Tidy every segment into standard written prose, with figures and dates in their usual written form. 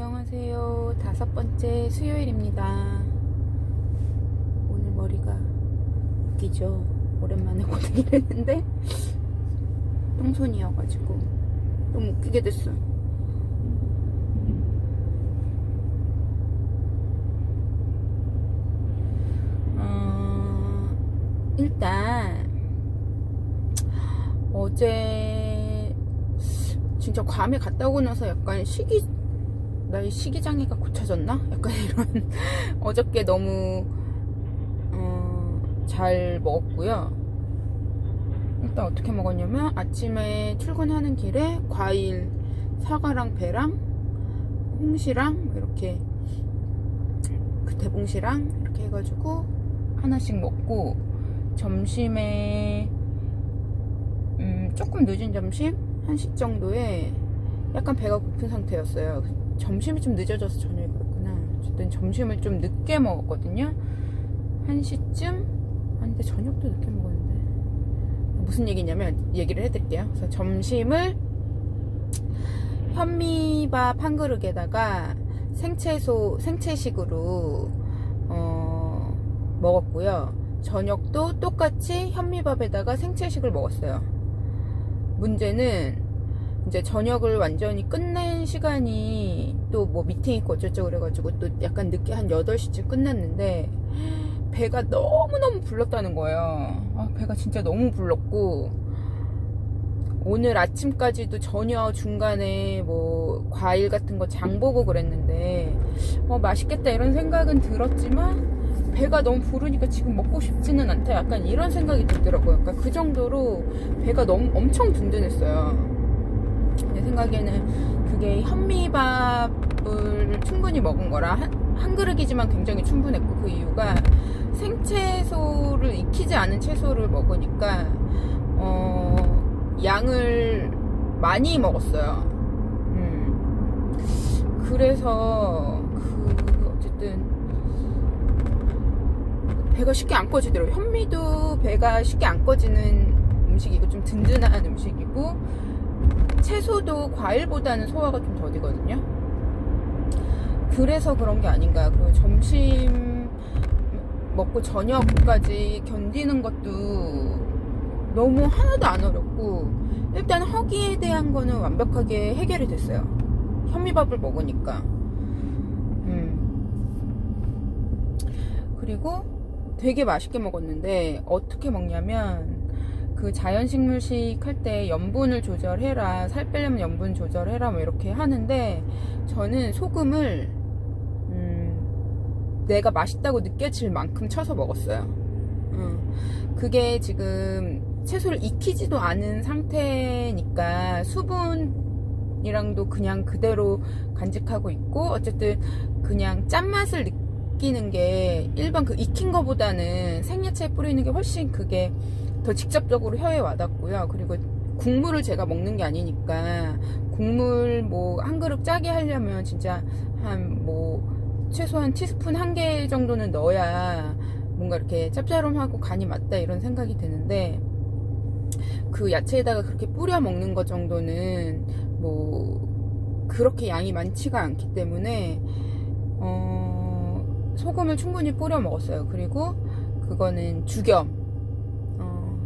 안녕하세요. 5번째 수요일입니다. 오늘 머리가 웃기죠. 오랜만에 고데기를 했는데 똥손이어가지고 너무 웃기게 됐어. 일단 어제 진짜 괌에 갔다 오고 나서 약간 나의 식이장애가 고쳐졌나? 약간 이런 어저께 너무 잘 먹었고요. 일단 어떻게 먹었냐면 아침에 출근하는 길에 과일 사과랑 배랑 홍시랑 이렇게 그 대봉시랑 이렇게 해가지고 하나씩 먹고, 점심에 조금 늦은 점심 1시 정도에 약간 배가 고픈 상태였어요. 점심이 좀 늦어져서 저녁이 그렇구나. 어쨌든 점심을 좀 늦게 먹었거든요. 1시쯤? 아니 근데 저녁도 늦게 먹었는데 무슨 얘기냐면 얘기를 해드릴게요. 그래서 점심을 현미밥 한 그릇에다가 생채식으로 먹었고요. 저녁도 똑같이 현미밥에다가 생채식을 먹었어요. 문제는 이제 저녁을 완전히 끝낸 시간이 또 뭐 미팅 있고 어쩌고 그래가지고 또 약간 늦게 한 8시쯤 끝났는데 배가 너무너무 불렀다는 거예요. 배가 진짜 너무 불렀고, 오늘 아침까지도 전혀 중간에 뭐 과일 같은 거 장 보고 그랬는데 맛있겠다 이런 생각은 들었지만 배가 너무 부르니까 지금 먹고 싶지는 않다, 약간 이런 생각이 들더라고요. 그러니까 그 정도로 배가 너무 엄청 든든했어요. 내 생각에는 그게 현미밥을 충분히 먹은 거라 한 그릇이지만 굉장히 충분했고, 그 이유가 생채소를 익히지 않은 채소를 먹으니까 양을 많이 먹었어요. 그래서 어쨌든 배가 쉽게 안 꺼지더라고요. 현미도 배가 쉽게 안 꺼지는 음식이고 좀 든든한 음식이고, 채소도 과일보다는 소화가 좀 더디거든요. 그래서 그런 게 아닌가. 그리고 점심 먹고 저녁까지 견디는 것도 너무 하나도 안 어렵고, 일단 허기에 대한 거는 완벽하게 해결이 됐어요. 현미밥을 먹으니까. 그리고 되게 맛있게 먹었는데, 어떻게 먹냐면 그 자연식물식 할 때 염분을 조절해라, 살 빼려면 염분 조절해라 뭐 이렇게 하는데, 저는 소금을 내가 맛있다고 느껴질 만큼 쳐서 먹었어요. 그게 지금 채소를 익히지도 않은 상태니까 수분이랑도 그냥 그대로 간직하고 있고, 어쨌든 그냥 짠맛을 느끼는 게 일반 그 익힌 거보다는 생야채에 뿌리는 게 훨씬 그게 더 직접적으로 혀에 와닿고요. 그리고 국물을 제가 먹는 게 아니니까, 국물 뭐 한 그릇 짜게 하려면 진짜 한 최소한 티스푼 1개 정도는 넣어야 뭔가 이렇게 짭짤함하고 간이 맞다 이런 생각이 드는데, 그 야채에다가 그렇게 뿌려 먹는 것 정도는 그렇게 양이 많지가 않기 때문에 소금을 충분히 뿌려 먹었어요. 그리고 그거는 죽염,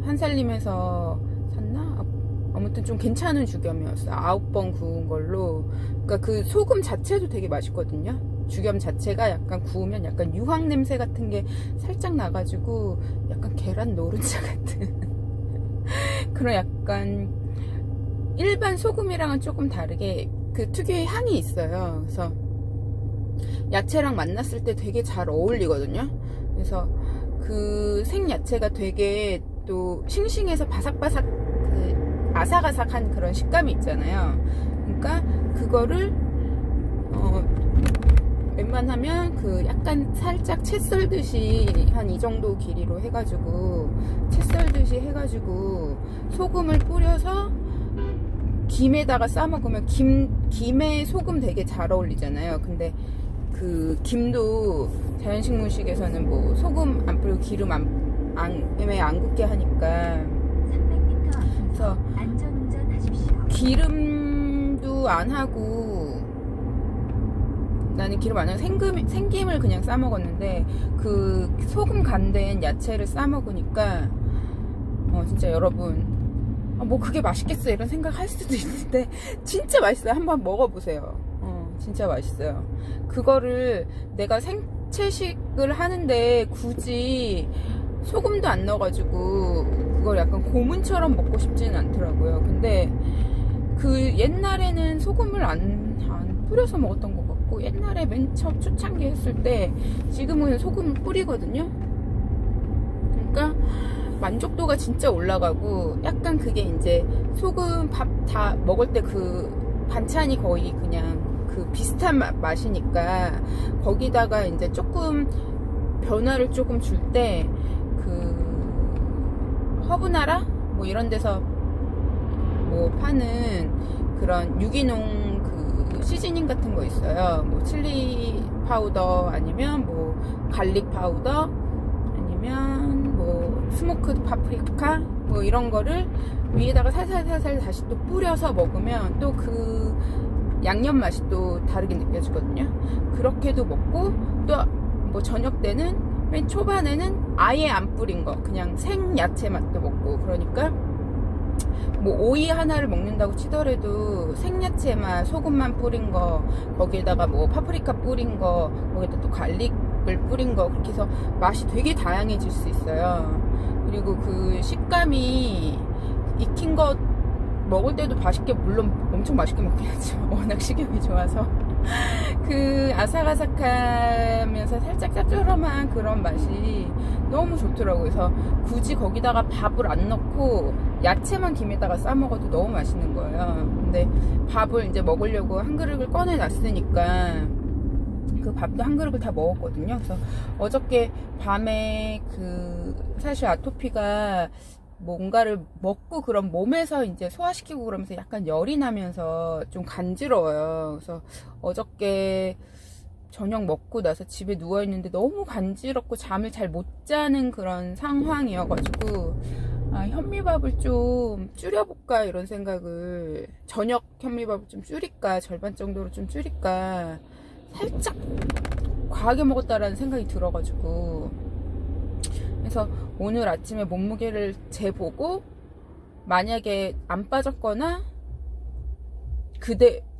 한살림에서 샀나? 아무튼 좀 괜찮은 죽염이었어요. 9번 구운 걸로. 그러니까 그 소금 자체도 되게 맛있거든요. 죽염 자체가 약간 구우면 약간 유황 냄새 같은 게 살짝 나가지고 약간 계란 노른자 같은 그런 약간 일반 소금이랑은 조금 다르게 그 특유의 향이 있어요. 그래서 야채랑 만났을 때 되게 잘 어울리거든요. 그래서 그 생야채가 되게 또 싱싱해서 바삭바삭, 그 아삭아삭한 그런 식감이 있잖아요. 그러니까 그거를 웬만하면 그 약간 살짝 채 썰듯이 한 이 정도 길이로 해가지고 소금을 뿌려서 김에다가 싸 먹으면 김에 소금 되게 잘 어울리잖아요. 근데 그 김도 자연식물식에서는 소금 안 뿌리고 기름 안 굽게 하니까, 그래서 기름도 안 하고 나는 기름 안 하고 생김을 그냥 싸 먹었는데 그 소금 간된 야채를 싸 먹으니까 진짜 여러분 뭐 그게 맛있겠어 이런 생각 할 수도 있는데 진짜 맛있어요. 한번 먹어보세요. 진짜 맛있어요. 그거를 내가 생채식을 하는데 굳이 소금도 안 넣어가지고 그걸 약간 고문처럼 먹고 싶지는 않더라고요. 근데 그 옛날에는 소금을 안 뿌려서 먹었던 것 같고, 옛날에 맨 처음 초창기 했을 때 지금은 소금을 뿌리거든요. 그러니까 만족도가 진짜 올라가고, 약간 그게 이제 소금 밥 다 먹을 때 그 반찬이 거의 그냥 그 비슷한 맛이니까 거기다가 이제 조금 변화를 조금 줄 때 그 허브나라 뭐 이런 데서 뭐 파는 그런 유기농 그 시즈닝 같은 거 있어요. 뭐 칠리 파우더 아니면 뭐 갈릭 파우더 아니면 뭐 스모크 파프리카 뭐 이런 거를 위에다가 살살살살 다시 또 뿌려서 먹으면 또 그 양념 맛이 또 다르게 느껴지거든요. 그렇게도 먹고, 또 뭐 저녁 때는 맨 초반에는 아예 안 뿌린 거 그냥 생 야채 맛도 먹고, 그러니까 뭐 오이 하나를 먹는다고 치더라도 생야채만 소금만 뿌린 거, 거기에다가 뭐 파프리카 뿌린 거, 거기다 또 갈릭을 뿌린 거, 그렇게 해서 맛이 되게 다양해질 수 있어요. 그리고 그 식감이 익힌 거 먹을 때도 맛있게, 물론 엄청 맛있게 먹긴 하죠. 워낙 식욕이 좋아서. 그 아삭아삭하면서 살짝 짭조름한 그런 맛이 너무 좋더라고요. 그래서 굳이 거기다가 밥을 안 넣고 야채만 김에다가 싸 먹어도 너무 맛있는 거예요. 근데 밥을 이제 먹으려고 한 그릇을 꺼내 놨으니까 그 밥도 한 그릇을 다 먹었거든요. 그래서 어저께 밤에 그 사실 아토피가 뭔가를 먹고 그럼 몸에서 이제 소화시키고 그러면서 약간 열이 나면서 좀 간지러워요. 그래서 어저께 저녁 먹고 나서 집에 누워있는데 너무 간지럽고 잠을 잘 못 자는 그런 상황이어가지고 현미밥을 좀 줄여볼까 이런 생각을, 저녁 현미밥을 좀 줄일까, 절반 정도로 좀 줄일까, 살짝 과하게 먹었다라는 생각이 들어가지고, 그래서 오늘 아침에 몸무게를 재보고 만약에 안 빠졌거나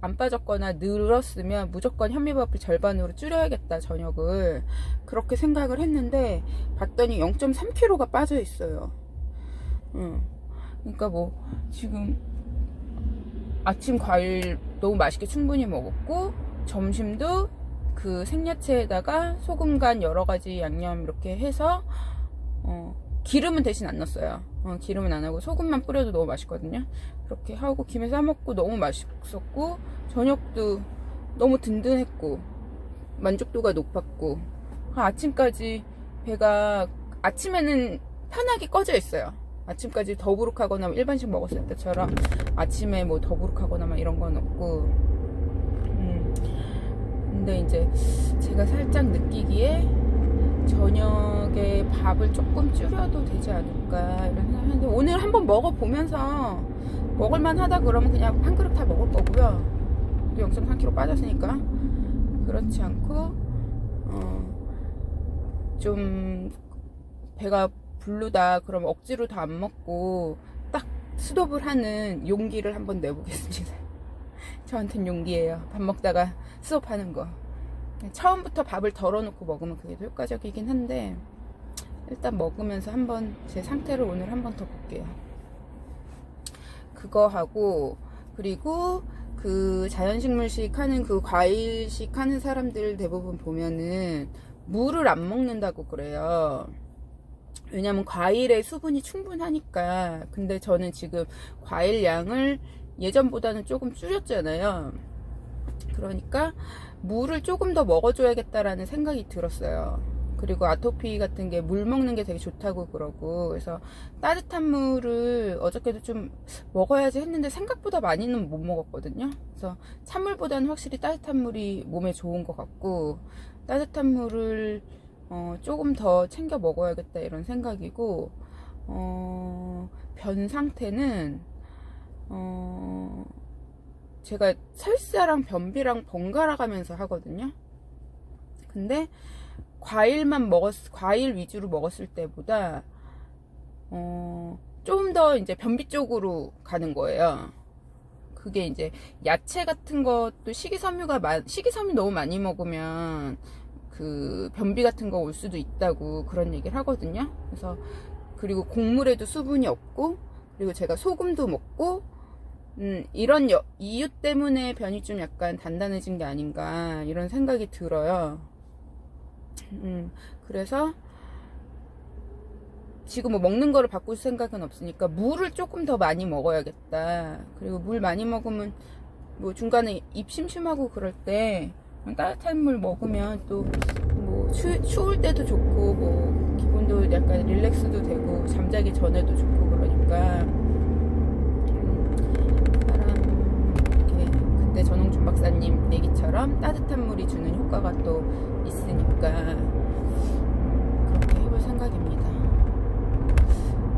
안 빠졌거나 늘었으면 무조건 현미밥을 절반으로 줄여야겠다, 저녁을. 그렇게 생각을 했는데 봤더니 0.3kg가 빠져 있어요. 그러니까 뭐 지금 아침 과일 너무 맛있게 충분히 먹었고, 점심도 그 생야채에다가 소금 간 여러 가지 양념 이렇게 해서 기름은 대신 안 넣었어요. 기름은 안 하고 소금만 뿌려도 너무 맛있거든요. 그렇게 하고 김에 싸먹고 너무 맛있었고, 저녁도 너무 든든했고 만족도가 높았고, 아침까지 배가, 아침에는 편하게 꺼져 있어요. 아침까지 더부룩하거나 일반식 먹었을 때처럼 아침에 뭐 더부룩하거나 막 이런 건 없고. 근데 이제 제가 살짝 느끼기에 저녁에 밥을 조금 줄여도 되지 않을까 이런 생각하는데, 오늘 한번 먹어보면서 먹을만 하다 그러면 그냥 한 그릇 다 먹을 거고요. 또 0.3kg 빠졌으니까. 그렇지 않고 좀 배가 부르다 그러면 억지로 다 안 먹고 딱 스톱을 하는 용기를 한번 내보겠습니다. 저한텐 용기예요. 밥 먹다가 스톱하는 거. 처음부터 밥을 덜어놓고 먹으면 그게 더 효과적이긴 한데, 일단 먹으면서 한번 제 상태를 오늘 한번 더 볼게요. 그거 하고, 그리고 그 자연식물식 하는 그 과일식 하는 사람들 대부분 보면은 물을 안 먹는다고 그래요. 왜냐면 과일에 수분이 충분하니까. 근데 저는 지금 과일 양을 예전보다는 조금 줄였잖아요. 그러니까 물을 조금 더 먹어줘야겠다라는 생각이 들었어요. 그리고 아토피 같은 게 물 먹는 게 되게 좋다고 그러고, 그래서 따뜻한 물을 어저께도 좀 먹어야지 했는데 생각보다 많이는 못 먹었거든요. 그래서 찬물보다는 확실히 따뜻한 물이 몸에 좋은 것 같고, 따뜻한 물을 조금 더 챙겨 먹어야겠다 이런 생각이고, 변 상태는 제가 설사랑 변비랑 번갈아 가면서 하거든요. 근데 과일 위주로 먹었을 때보다 좀 더 이제 변비 쪽으로 가는 거예요. 그게 이제 야채 같은 것도 식이섬유 너무 많이 먹으면 그 변비 같은 거 올 수도 있다고 그런 얘기를 하거든요. 그래서 그리고 곡물에도 수분이 없고, 그리고 제가 소금도 먹고, 이런 이유 때문에 변이 좀 약간 단단해진 게 아닌가 이런 생각이 들어요. 그래서 지금 뭐 먹는 거를 바꿀 생각은 없으니까 물을 조금 더 많이 먹어야겠다. 그리고 물 많이 먹으면 뭐 중간에 입 심심하고 그럴 때 따뜻한 물 먹으면 또 뭐 추울 때도 좋고, 뭐 기분도 약간 릴렉스도 되고 잠자기 전에도 좋고, 그러니까 이렇게 그때 전홍준 박사님 얘기처럼 따뜻한 물이 주는 효과가 또 있으니까 그렇게 해볼 생각입니다.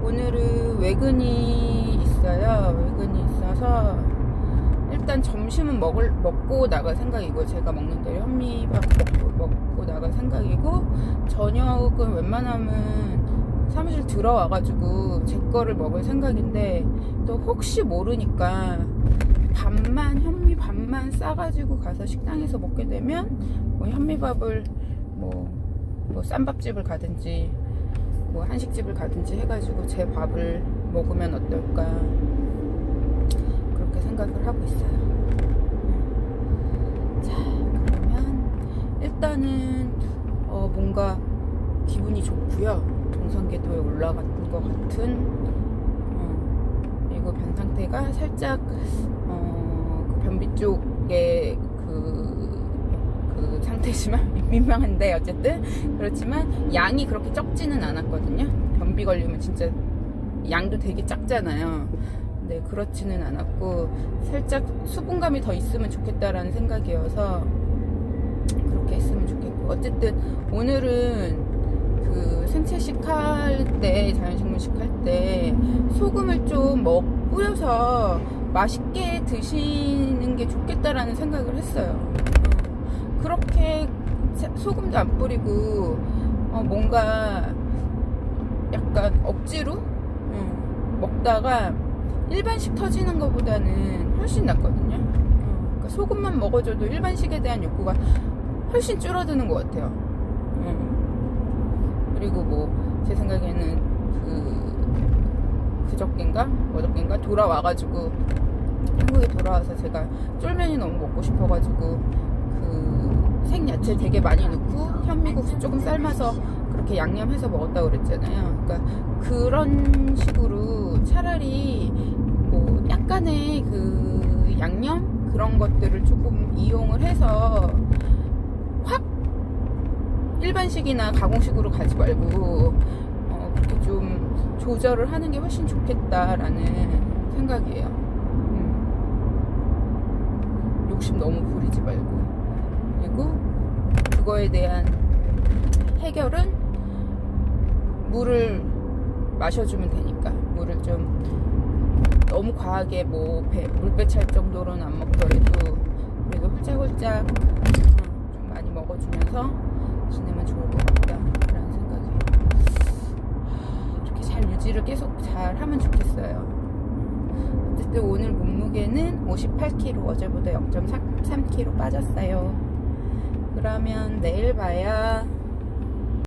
오늘은 외근이 있어요. 외근이 있어서 일단 점심은 먹고 나갈 생각이고, 제가 먹는 대로 현미밥 먹고 나갈 생각이고, 저녁은 웬만하면 사무실 들어와가지고 제 거를 먹을 생각인데, 또 혹시 모르니까 현미 반만 싸가지고 가서 식당에서 먹게 되면 뭐 현미밥을 뭐 쌈밥집을 가든지 뭐 한식집을 가든지 해가지고 제 밥을 먹으면 어떨까, 그렇게 생각을 하고 있어요. 자, 그러면 일단은 뭔가 기분이 좋고요. 동성궤도에 올라간 것 같은, 그리고 변 상태가 살짝 그 변비 쪽에 그 상태지만 민망한데, 어쨌든 그렇지만 양이 그렇게 적지는 않았거든요. 변비 걸리면 진짜 양도 되게 작잖아요. 근데 그렇지는 않았고, 살짝 수분감이 더 있으면 좋겠다라는 생각이어서 그렇게 했으면 좋겠고, 어쨌든 오늘은 그 생채식 할 때, 자연식물식 할 때 소금을 좀 뿌려서 맛있게 드시는 게 좋겠다라는 생각을 했어요. 그렇게 소금도 안 뿌리고 뭔가 약간 억지로 먹다가 일반식 터지는 것보다는 훨씬 낫거든요. 그러니까 소금만 먹어줘도 일반식에 대한 욕구가 훨씬 줄어드는 것 같아요. 그리고 뭐 제 생각에는 그저껜가 돌아와가지고, 한국에 돌아와서 제가 쫄면이 너무 먹고 싶어가지고 생야채 되게 많이 넣고 현미국수 조금 삶아서 그렇게 양념해서 먹었다고 그랬잖아요. 그러니까 그런 식으로 차라리 뭐 약간의 그 양념 그런 것들을 조금 이용을 해서 확 일반식이나 가공식으로 가지 말고 그렇게 좀 조절을 하는 게 훨씬 좋겠다라는 생각이에요. 욕심 너무 부리지 말고. 그리고 그거에 대한 해결은 물을 마셔주면 되니까, 물을 좀 너무 과하게 물배 찰 정도로는 안 먹더라도 그래도 홀짝홀짝 좀 많이 먹어주면서 지내면 좋을 것 같다라는 생각이에요. 이렇게 잘 유지를 계속 잘 하면 좋겠어요. 어쨌든 오늘 몸무게는 58kg, 어제보다 0.3kg 빠졌어요. 그러면 내일 봐요.